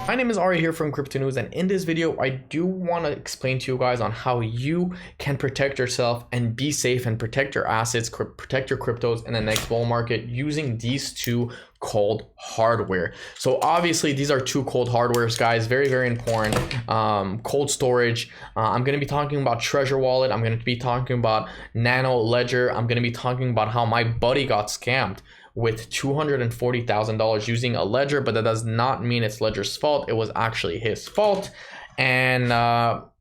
My name is Ari here from Crypto News, and in this video I do want to explain to you guys on how you can protect yourself and be safe and protect your assets, protect your cryptos in the next bull market using these two cold hardware. So obviously these are two cold hardwares, guys, very important. Cold storage, I'm going to be talking about Treasure Wallet, I'm going to be talking about Nano Ledger, I'm going to be talking about how my buddy got scammed with $240,000 using a ledger, but that does not mean it's Ledger's fault. It was actually his fault. And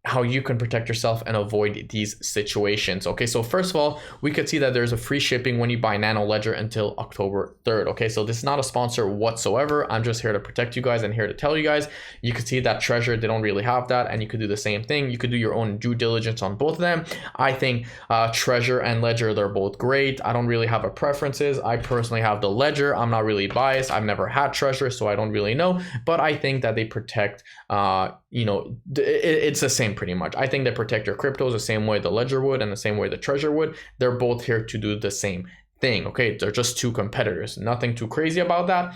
how you can protect yourself and avoid these situations. Okay, so first of all, we could see that there's a free shipping when you buy Nano Ledger until October 3rd. Okay, so this is not a sponsor whatsoever. I'm just here to protect you guys and here to tell you guys. You could see that Treasure, they don't really have that, and you could do the same thing. You could do your own due diligence on both of them. I think Treasure and Ledger, they're both great. I don't really have a preferences. I personally have the Ledger. I'm not really biased. I've never had Treasure, so I don't really know, but I think that they protect, you know, it's the same pretty much. I think they protect your cryptos the same way the Ledger would and the same way the Treasure would. They're both here to do the same thing. Okay, they're just two competitors, nothing too crazy about that.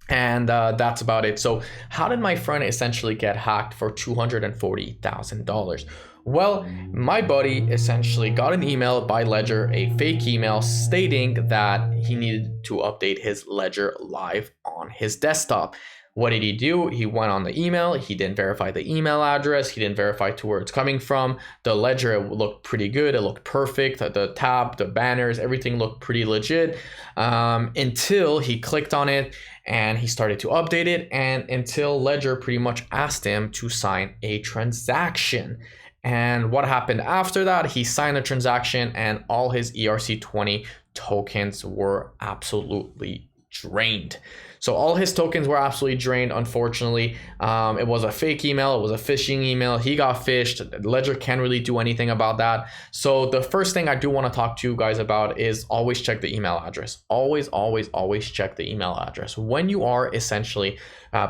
And that's about it. So how did my friend essentially get hacked for $240,000? Well, my buddy essentially got an email by Ledger, a fake email stating that he needed to update his Ledger live on his desktop. What did he do? He went on the email. He didn't verify the email address. He didn't verify to where it's coming from. The Ledger looked pretty good. It looked perfect. The tab, the banners, everything looked pretty legit until he clicked on it and he started to update it, and until Ledger pretty much asked him to sign a transaction. And what happened after that? He signed a transaction and all his ERC20 tokens were absolutely drained. So all his tokens were absolutely drained, unfortunately. It was a fake email. It was a phishing email. He got phished. Ledger can't really do anything about that. So the first thing I do want to talk to you guys about is always check the email address. Always check the email address. When you are essentially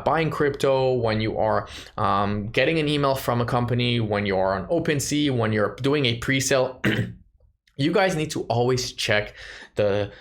buying crypto, when you are getting an email from a company, when you are on OpenCoin, when you're doing a pre-sale, you guys need to always check the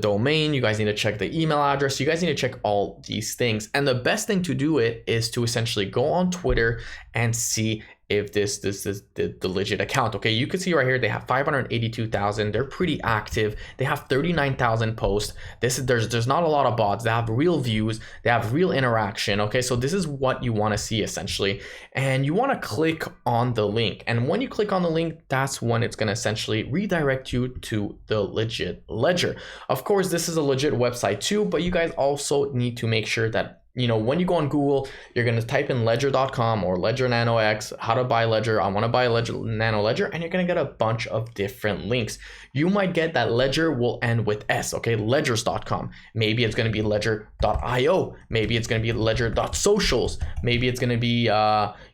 domain. You guys need to check the email address. You guys need to check all these things. And the best thing to do it is to essentially go on Twitter and see if this is the legit account. Okay, you can see right here they have 582,000. They're pretty active. They have 39,000 posts. There's not a lot of bots. They have real views. They have real interaction. Okay, so this is what you want to see essentially, and you want to click on the link. And when you click on the link, that's when it's going to essentially redirect you to the legit Ledger. Of course, this is a legit website too, but you guys also need to make sure that, you know, when you go on Google, you're going to type in ledger.com or Ledger Nano X, how to buy Ledger, I want to buy Ledger Nano Ledger, and you're going to get a bunch of different links. You might get that Ledger will end with S, okay, ledgers.com. Maybe it's going to be ledger.io. Maybe it's going to be ledger.socials. Maybe it's going to be,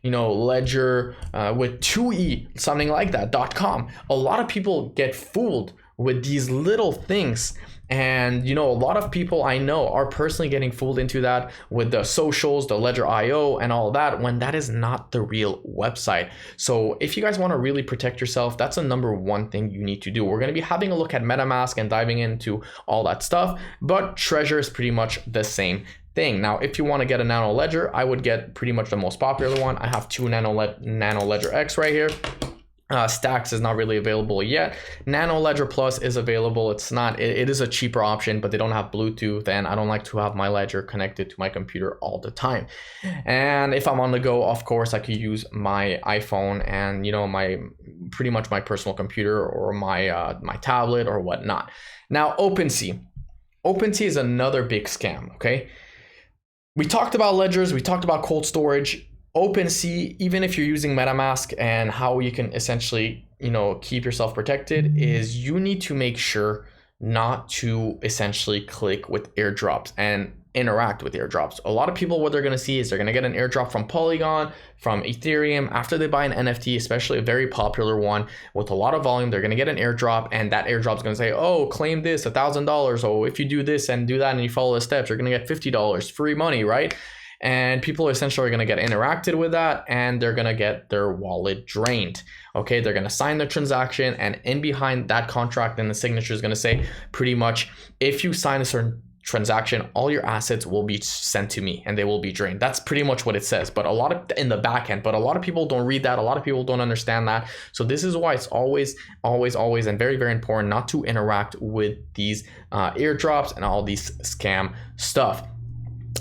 you know, Ledger with 2E, something like that, .com. A lot of people get fooled with these little things. And, you know, a lot of people I know are personally getting fooled into that with the socials, the Ledger IO and all that, when that is not the real website. So if you guys want to really protect yourself, that's the number one thing you need to do. We're going to be having a look at MetaMask and diving into all that stuff, but Treasure is pretty much the same thing. Now, if you want to get a Nano Ledger, I would get pretty much the most popular one. I have two Nano Ledger X right here. Stacks is not really available yet. Nano Ledger Plus is available. It's not, it is a cheaper option, but they don't have Bluetooth, and I don't like to have my Ledger connected to my computer all the time. And if I'm on the go, of course, I could use my iPhone and, you know, my pretty much my personal computer or my my tablet or whatnot. Now, OpenCoin is another big scam. Okay, we talked about ledgers, we talked about cold storage. OpenCoin, even if you're using MetaMask, and how you can essentially, you know, keep yourself protected is you need to make sure not to essentially click with airdrops and interact with airdrops. A lot of people, what they're going to see is they're going to get an airdrop from Polygon, from Ethereum. After they buy an NFT, especially a very popular one with a lot of volume, they're going to get an airdrop, and that airdrop is going to say, oh, claim this $1,000. Oh, if you do this and do that and you follow the steps, you're going to get $50 free money, right? And people essentially are going to get interacted with that, and they're going to get their wallet drained. Okay, they're going to sign the transaction, and in behind that contract and the signature is going to say pretty much, if you sign a certain transaction, all your assets will be sent to me and they will be drained. That's pretty much what it says, but a lot of in the back end, but a lot of people don't read that. A lot of people don't understand that. So this is why it's always and very, very important not to interact with these airdrops and all these scam stuff.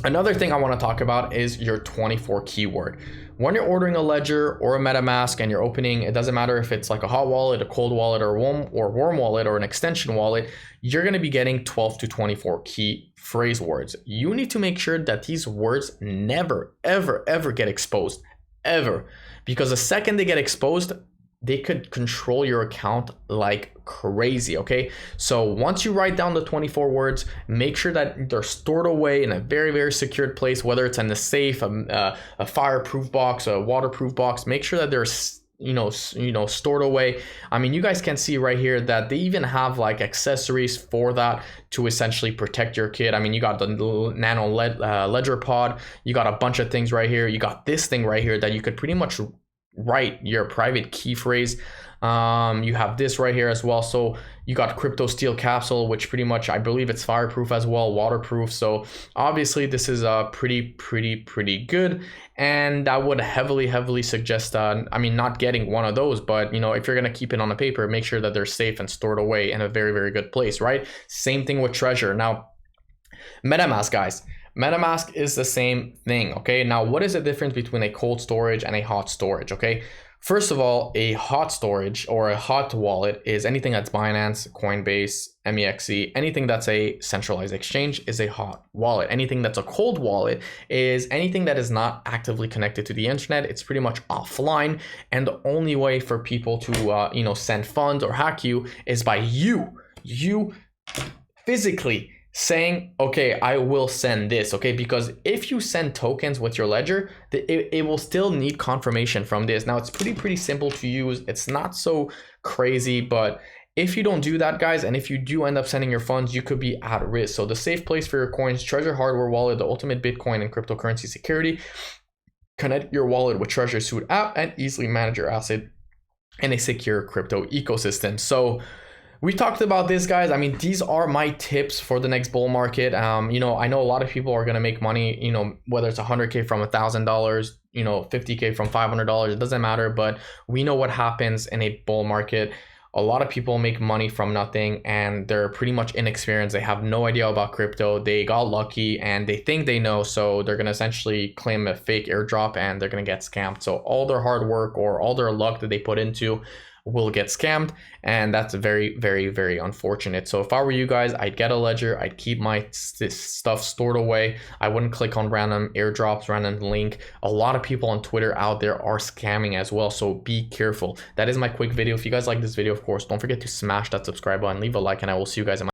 Another thing I want to talk about is your 24 keyword. When you're ordering a ledger or a MetaMask and you're opening, it doesn't matter if it's like a hot wallet, a cold wallet, or warm wallet, or an extension wallet, you're going to be getting 12 to 24 key phrase words. You need to make sure that these words never, ever, ever get exposed, ever. Because the second they get exposed, they could control your account like crazy, okay? So once you write down the 24 words, make sure that they're stored away in a very, very secured place, whether it's in the safe, a fireproof box, a waterproof box. Make sure that they're stored away. I mean, you guys can see right here that they even have like accessories for that to essentially protect your kid. I mean, you got the nano ledger pod, you got a bunch of things right here, you got this thing right here that you could pretty much write your private key phrase. You have this right here as well. So you got crypto steel capsule, which pretty much, I believe it's fireproof as well, waterproof. So obviously this is pretty good. And I would heavily suggest, I mean, not getting one of those, but you know, if you're going to keep it on the paper, make sure that they're safe and stored away in a very, very good place, right? Same thing with Treasure. Now, MetaMask, guys. MetaMask is the same thing, okay? Now, what is the difference between a cold storage and a hot storage, okay? First of all, a hot storage or a hot wallet is anything that's Binance, Coinbase, MEXC, anything that's a centralized exchange is a hot wallet. Anything that's a cold wallet is anything that is not actively connected to the internet. It's pretty much offline, and the only way for people to send funds or hack you is by you physically saying, okay, I will send this, okay? Because if you send tokens with your ledger, it will still need confirmation from this. Now, it's pretty simple to use. It's not so crazy, but if you don't do that, guys, and if you do end up sending your funds, you could be at risk. So the safe place for your coins, Treasure Hardware Wallet, the ultimate Bitcoin and cryptocurrency security. Connect your wallet with Treasure Suite app and easily manage your asset in a secure crypto ecosystem. So we talked about this, guys. I mean, these are my tips for the next bull market. I know a lot of people are going to make money, whether it's 100K from $1,000, 50K from $500, it doesn't matter. But we know what happens in a bull market. A lot of people make money from nothing and they're pretty much inexperienced. They have no idea about crypto. They got lucky and they think they know. So they're going to essentially claim a fake airdrop and they're going to get scammed. So all their hard work or all their luck that they put into will get scammed, and that's very, very unfortunate. So if I were you guys, I'd get a ledger, I'd keep my stuff stored away. I wouldn't click on random airdrops, random link. A lot of people on Twitter out there are scamming as well, so be careful. That is my quick video. If you guys like this video, of course, don't forget to smash that subscribe button, leave a like, and I will see you guys in my